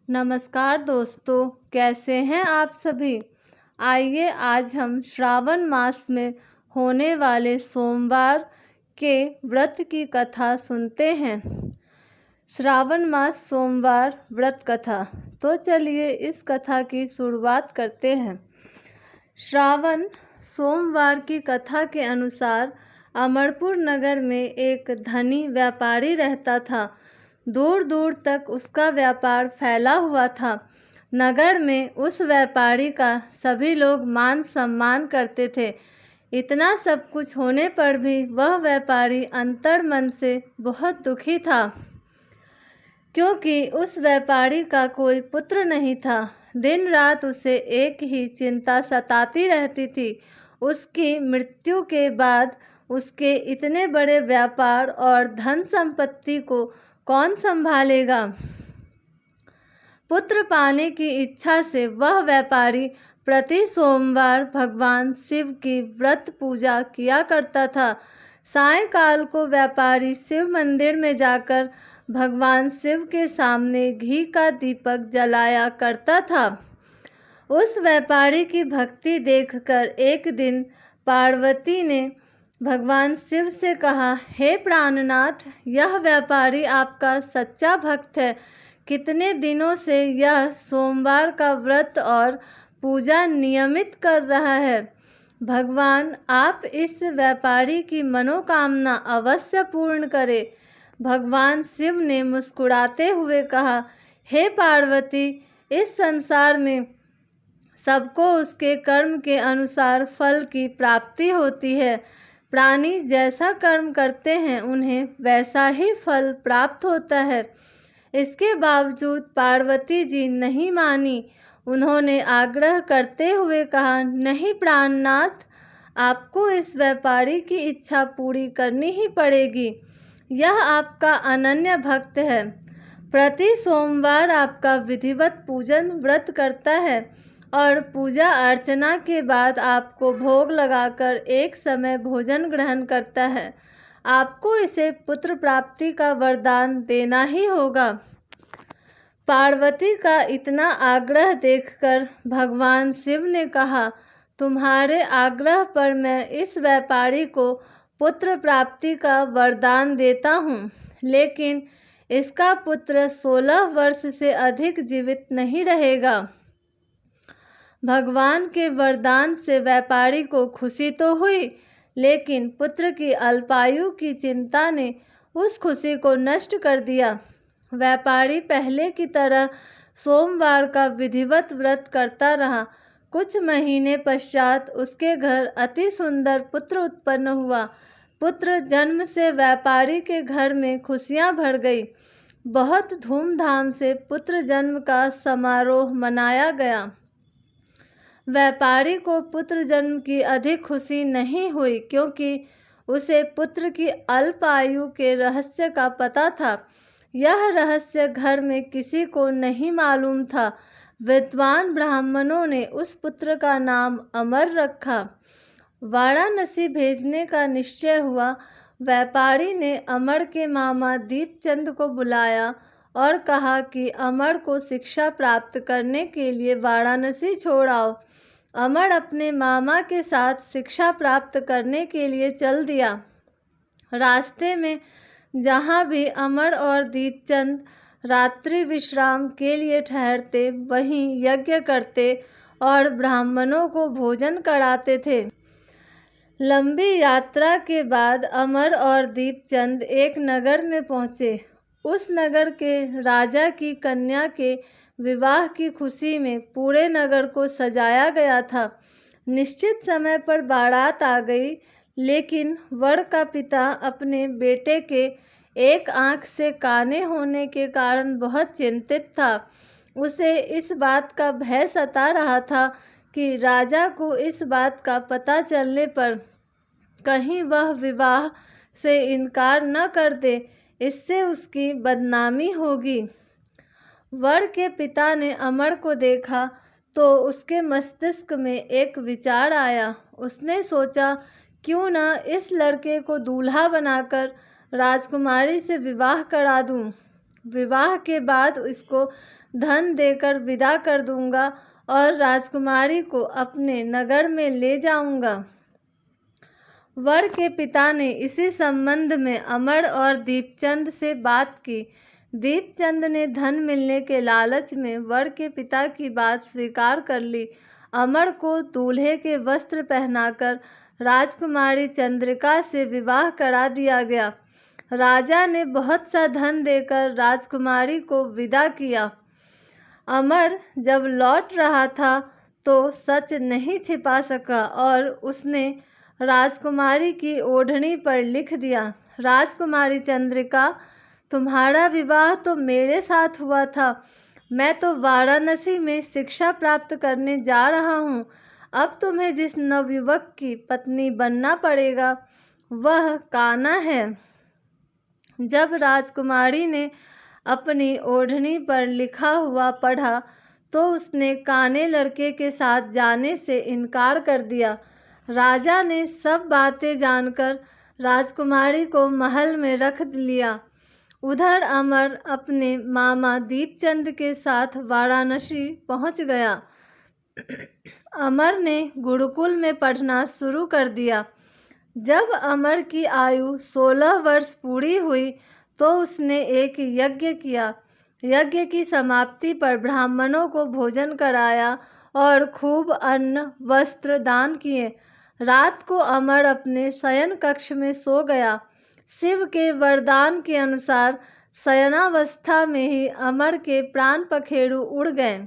नमस्कार दोस्तों, कैसे हैं आप सभी। आइए आज हम श्रावण मास में होने वाले सोमवार के व्रत की कथा सुनते हैं। श्रावण मास सोमवार व्रत कथा। तो चलिए इस कथा की शुरुआत करते हैं। श्रावण सोमवार की कथा के अनुसार अमरपुर नगर में एक धनी व्यापारी रहता था। दूर दूर तक उसका व्यापार फैला हुआ था। नगर में उस व्यापारी का सभी लोग मान सम्मान करते थे। इतना सब कुछ होने पर भी वह व्यापारी अंतर मन से बहुत दुखी था, क्योंकि उस व्यापारी का कोई पुत्र नहीं था। दिन रात उसे एक ही चिंता सताती रहती थी, उसकी मृत्यु के बाद उसके इतने बड़े व्यापार और धन संपत्ति को कौन संभालेगा। पुत्र पाने की इच्छा से वह व्यापारी प्रति सोमवार भगवान शिव की व्रत पूजा किया करता था। सायंकाल को व्यापारी शिव मंदिर में जाकर भगवान शिव के सामने घी का दीपक जलाया करता था। उस व्यापारी की भक्ति देखकर एक दिन पार्वती ने भगवान शिव से कहा, हे प्राणनाथ, यह व्यापारी आपका सच्चा भक्त है। कितने दिनों से यह सोमवार का व्रत और पूजा नियमित कर रहा है। भगवान आप इस व्यापारी की मनोकामना अवश्य पूर्ण करें। भगवान शिव ने मुस्कुराते हुए कहा, हे पार्वती, इस संसार में सबको उसके कर्म के अनुसार फल की प्राप्ति होती है। प्राणी जैसा कर्म करते हैं उन्हें वैसा ही फल प्राप्त होता है। इसके बावजूद पार्वती जी नहीं मानी। उन्होंने आग्रह करते हुए कहा, नहीं प्राणनाथ, आपको इस व्यापारी की इच्छा पूरी करनी ही पड़ेगी। यह आपका अनन्य भक्त है, प्रति सोमवार आपका विधिवत पूजन व्रत करता है और पूजा अर्चना के बाद आपको भोग लगाकर एक समय भोजन ग्रहण करता है। आपको इसे पुत्र प्राप्ति का वरदान देना ही होगा। पार्वती का इतना आग्रह देखकर भगवान शिव ने कहा, तुम्हारे आग्रह पर मैं इस व्यापारी को पुत्र प्राप्ति का वरदान देता हूँ, लेकिन इसका पुत्र 16 वर्ष से अधिक जीवित नहीं रहेगा। भगवान के वरदान से व्यापारी को खुशी तो हुई, लेकिन पुत्र की अल्पायु की चिंता ने उस खुशी को नष्ट कर दिया। व्यापारी पहले की तरह सोमवार का विधिवत व्रत करता रहा। कुछ महीने पश्चात उसके घर अति सुंदर पुत्र उत्पन्न हुआ। पुत्र जन्म से व्यापारी के घर में खुशियां भर गई। बहुत धूमधाम से पुत्र जन्म का समारोह मनाया गया। व्यापारी को पुत्र जन्म की अधिक खुशी नहीं हुई, क्योंकि उसे पुत्र की अल्प आयु के रहस्य का पता था। यह रहस्य घर में किसी को नहीं मालूम था। विद्वान ब्राह्मणों ने उस पुत्र का नाम अमर रखा। वाराणसी भेजने का निश्चय हुआ। व्यापारी ने अमर के मामा दीपचंद को बुलाया और कहा कि अमर को शिक्षा प्राप्त करने के लिए वाराणसी छोड़ आओ। अमर अपने मामा के साथ शिक्षा प्राप्त करने के लिए चल दिया। रास्ते में जहाँ भी अमर और दीपचंद रात्रि विश्राम के लिए ठहरते, वहीं यज्ञ करते और ब्राह्मणों को भोजन कराते थे। लंबी यात्रा के बाद अमर और दीपचंद एक नगर में पहुँचे। उस नगर के राजा की कन्या के विवाह की खुशी में पूरे नगर को सजाया गया था। निश्चित समय पर बारात आ गई, लेकिन वर का पिता अपने बेटे के एक आंख से काने होने के कारण बहुत चिंतित था। उसे इस बात का भय सता रहा था कि राजा को इस बात का पता चलने पर कहीं वह विवाह से इनकार न कर दे, इससे उसकी बदनामी होगी। वर के पिता ने अमर को देखा तो उसके मस्तिष्क में एक विचार आया। उसने सोचा, क्यों न इस लड़के को दूल्हा बनाकर राजकुमारी से विवाह करा दूं। विवाह के बाद इसको धन देकर विदा कर दूंगा और राजकुमारी को अपने नगर में ले जाऊंगा। वर के पिता ने इसी संबंध में अमर और दीपचंद से बात की। दीपचंद ने धन मिलने के लालच में वर के पिता की बात स्वीकार कर ली। अमर को दूल्हे के वस्त्र पहनाकर राजकुमारी चंद्रिका से विवाह करा दिया गया। राजा ने बहुत सा धन देकर राजकुमारी को विदा किया। अमर जब लौट रहा था तो सच नहीं छिपा सका और उसने राजकुमारी की ओढ़नी पर लिख दिया, राजकुमारी चंद्रिका, तुम्हारा विवाह तो मेरे साथ हुआ था। मैं तो वाराणसी में शिक्षा प्राप्त करने जा रहा हूँ। अब तुम्हें जिस नवयुवक की पत्नी बनना पड़ेगा वह कान्हा है। जब राजकुमारी ने अपनी ओढ़नी पर लिखा हुआ पढ़ा तो उसने काने लड़के के साथ जाने से इनकार कर दिया। राजा ने सब बातें जानकर राजकुमारी को महल में रख लिया। उधर अमर अपने मामा दीपचंद के साथ वाराणसी पहुंच गया। अमर ने गुरुकुल में पढ़ना शुरू कर दिया। जब अमर की आयु 16 वर्ष पूरी हुई तो उसने एक यज्ञ किया। यज्ञ की समाप्ति पर ब्राह्मणों को भोजन कराया और खूब अन्न वस्त्र दान किए। रात को अमर अपने शयन कक्ष में सो गया। शिव के वरदान के अनुसार शयनावस्था में ही अमर के प्राण पखेरु उड़ गए।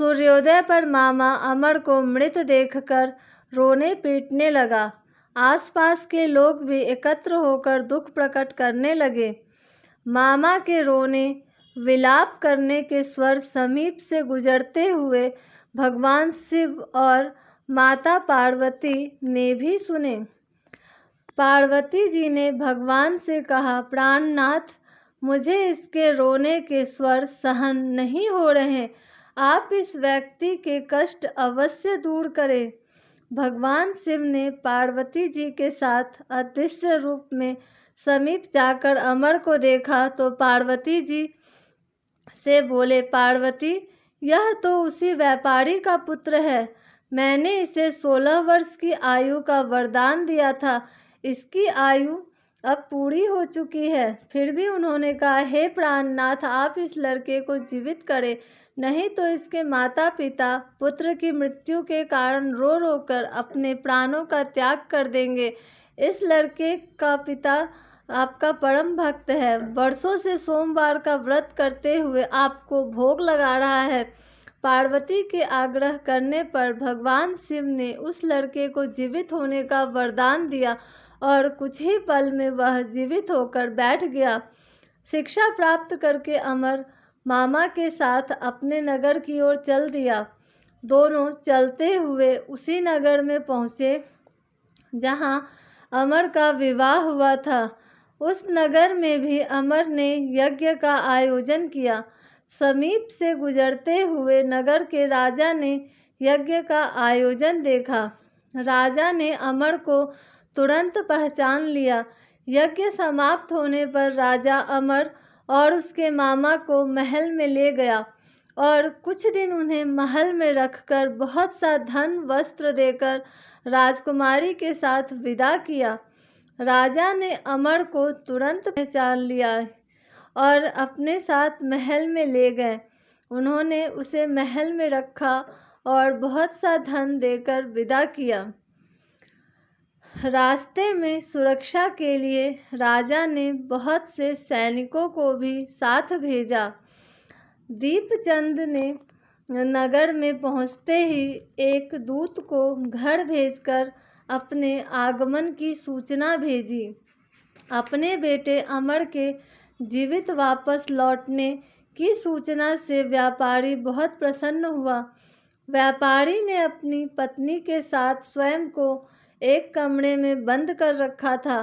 सूर्योदय पर मामा अमर को मृत देखकर रोने पीटने लगा। आसपास के लोग भी एकत्र होकर दुख प्रकट करने लगे। मामा के रोने विलाप करने के स्वर समीप से गुजरते हुए भगवान शिव और माता पार्वती ने भी सुने। पार्वती जी ने भगवान से कहा, प्राणनाथ, मुझे इसके रोने के स्वर सहन नहीं हो रहे। आप इस व्यक्ति के कष्ट अवश्य दूर करें। भगवान शिव ने पार्वती जी के साथ अदृश्य रूप में समीप जाकर अमर को देखा तो पार्वती जी से बोले, पार्वती, यह तो उसी व्यापारी का पुत्र है। मैंने इसे 16 वर्ष की आयु का वरदान दिया था। इसकी आयु अब पूरी हो चुकी है। फिर भी उन्होंने कहा, हे प्राणनाथ, आप इस लड़के को जीवित करें, नहीं तो इसके माता पिता पुत्र की मृत्यु के कारण रो रो कर अपने प्राणों का त्याग कर देंगे। इस लड़के का पिता आपका परम भक्त है, वर्षों से सोमवार का व्रत करते हुए आपको भोग लगा रहा है। पार्वती के आग्रह करने पर भगवान शिव ने उस लड़के को जीवित होने का वरदान दिया और कुछ ही पल में वह जीवित होकर बैठ गया। शिक्षा प्राप्त करके अमर मामा के साथ अपने नगर की ओर चल दिया। दोनों चलते हुए उसी नगर में पहुँचे जहाँ अमर का विवाह हुआ था। उस नगर में भी अमर ने यज्ञ का आयोजन किया। समीप से गुजरते हुए नगर के राजा ने यज्ञ का आयोजन देखा। राजा ने अमर को तुरंत पहचान लिया। यज्ञ समाप्त होने पर राजा अमर और उसके मामा को महल में ले गया और कुछ दिन उन्हें महल में रखकर बहुत सा धन वस्त्र देकर राजकुमारी के साथ विदा किया। राजा ने अमर को तुरंत पहचान लिया और अपने साथ महल में ले गए। उन्होंने उसे महल में रखा और बहुत सा धन देकर विदा किया। रास्ते में सुरक्षा के लिए राजा ने बहुत से सैनिकों को भी साथ भेजा। दीपचंद ने नगर में पहुंचते ही एक दूत को घर भेजकर अपने आगमन की सूचना भेजी। अपने बेटे अमर के जीवित वापस लौटने की सूचना से व्यापारी बहुत प्रसन्न हुआ। व्यापारी ने अपनी पत्नी के साथ स्वयं को एक कमरे में बंद कर रखा था।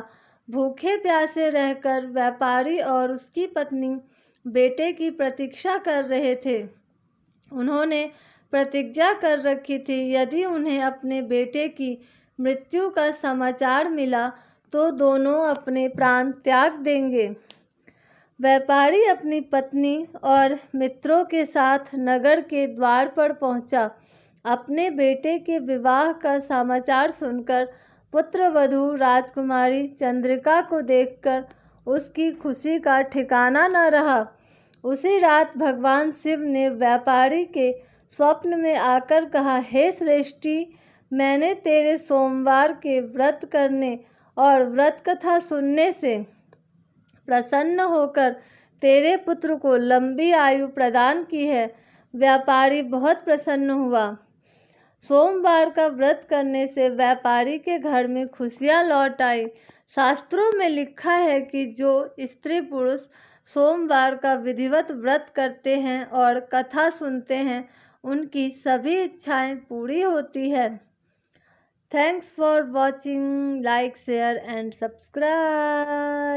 भूखे प्यासे रहकर व्यापारी और उसकी पत्नी बेटे की प्रतीक्षा कर रहे थे। उन्होंने प्रतिज्ञा कर रखी थी, यदि उन्हें अपने बेटे की मृत्यु का समाचार मिला तो दोनों अपने प्राण त्याग देंगे। व्यापारी अपनी पत्नी और मित्रों के साथ नगर के द्वार पर पहुंचा। अपने बेटे के विवाह का समाचार सुनकर पुत्रवधू राजकुमारी चंद्रिका को देखकर उसकी खुशी का ठिकाना न रहा। उसी रात भगवान शिव ने व्यापारी के स्वप्न में आकर कहा, हे श्रेष्ठी, मैंने तेरे सोमवार के व्रत करने और व्रत कथा सुनने से प्रसन्न होकर तेरे पुत्र को लंबी आयु प्रदान की है। व्यापारी बहुत प्रसन्न हुआ। सोमवार का व्रत करने से व्यापारी के घर में खुशियां लौट आई। शास्त्रों में लिखा है कि जो स्त्री पुरुष सोमवार का विधिवत व्रत करते हैं और कथा सुनते हैं, उनकी सभी इच्छाएं पूरी होती है। Thanks for watching, like, share and subscribe.